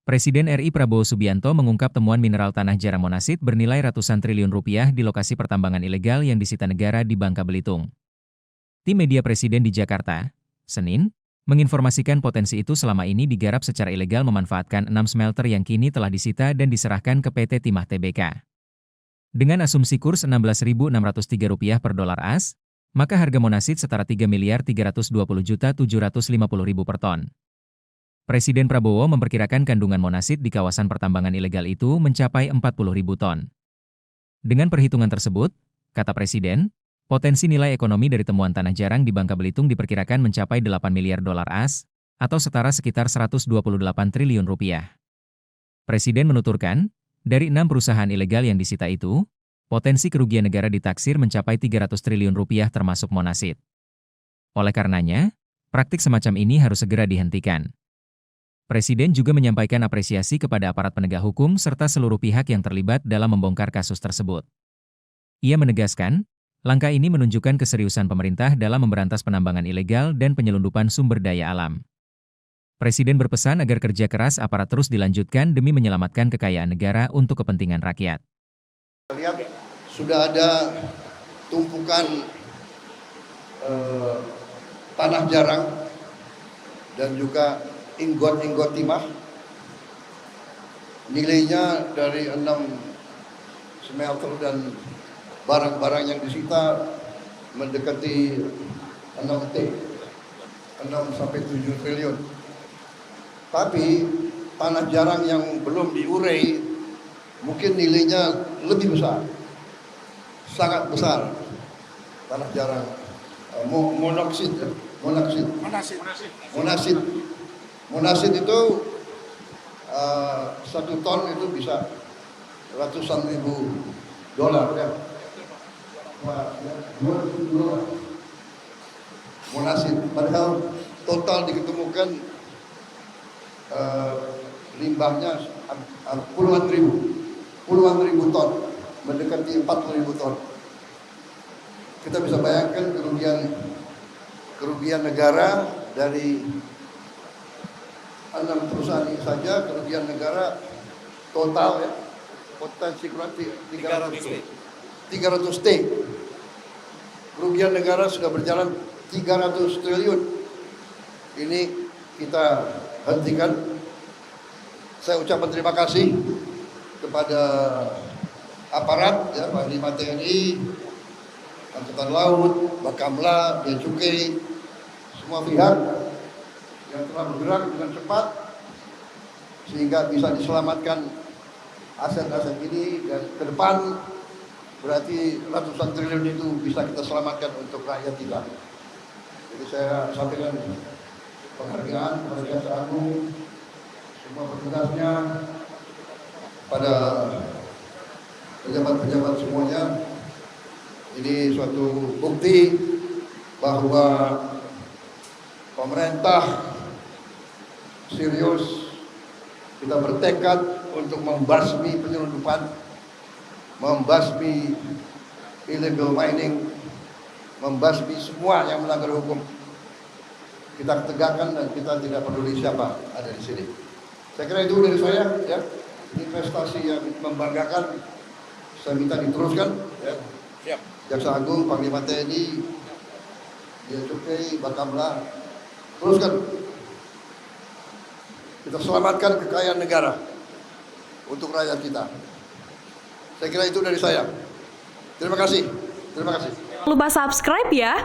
Presiden RI Prabowo Subianto mengungkap temuan mineral tanah jarang monasit bernilai ratusan triliun rupiah di lokasi pertambangan ilegal yang disita negara di Bangka Belitung. Tim media Presiden di Jakarta, Senin, menginformasikan potensi itu selama ini digarap secara ilegal memanfaatkan 6 smelter yang kini telah disita dan diserahkan ke PT Timah Tbk. Dengan asumsi kurs Rp16.603 per dolar AS, maka harga monasit setara Rp3.320.750.000 per ton. Presiden Prabowo memperkirakan kandungan monasit di kawasan pertambangan ilegal itu mencapai 40.000 ton. Dengan perhitungan tersebut, kata Presiden, potensi nilai ekonomi dari temuan tanah jarang di Bangka Belitung diperkirakan mencapai 8 miliar dolar AS, atau setara sekitar 128 triliun rupiah. Presiden menuturkan, dari 6 perusahaan ilegal yang disita itu, potensi kerugian negara ditaksir mencapai 300 triliun rupiah termasuk monasit. Oleh karenanya, praktik semacam ini harus segera dihentikan. Presiden juga menyampaikan apresiasi kepada aparat penegak hukum serta seluruh pihak yang terlibat dalam membongkar kasus tersebut. Ia menegaskan, langkah ini menunjukkan keseriusan pemerintah dalam memberantas penambangan ilegal dan penyelundupan sumber daya alam. Presiden berpesan agar kerja keras aparat terus dilanjutkan demi menyelamatkan kekayaan negara untuk kepentingan rakyat. Lihat, sudah ada tumpukan tanah jarang dan juga inggot-inggot timah, nilainya dari 6 smelter dan barang-barang yang disita mendekati 6 sampai 7 triliun. Tapi tanah jarang yang belum diurai mungkin nilainya lebih besar, sangat besar. Tanah jarang monasit itu 1 ton itu bisa ratusan ribu dolar ya. Monasit, padahal total diketemukan limbahnya puluhan ribu ton, mendekati 40.000 ton. Kita bisa bayangkan kerugian negara dari 6 perusahaan ini saja, kerugian negara total ya, potensi kurang 300 T. Kerugian negara sudah berjalan 300 triliun. Ini kita hentikan. Saya ucapkan terima kasih kepada aparat ya, Panglima TNI, Angkatan Laut, Bakamla, Bea Cukai, semua pihak yang telah bergerak dengan cepat sehingga bisa diselamatkan aset-aset ini, dan ke depan berarti ratusan triliun itu bisa kita selamatkan untuk rakyat kita. Jadi saya sampaikan penghargaan kepada Jaksa Agung, semua petugasnya, pada pejabat-pejabat semuanya. Ini suatu bukti bahwa pemerintah serius, kita bertekad untuk membasmi penyelundupan, membasmi illegal mining, membasmi semua yang melanggar hukum. Kita tegakkan dan kita tidak peduli siapa ada di sini. Saya kira itu dari saya ya. Investasi yang membanggakan, saya minta diteruskan ya. Siap. Jaksa Agung, Panglima TNI, Bea Cukai, Bakamla, teruskan. Kita selamatkan kekayaan negara untuk rakyat kita. Saya kira itu dari saya. Terima kasih. Terima kasih. Jangan lupa subscribe ya.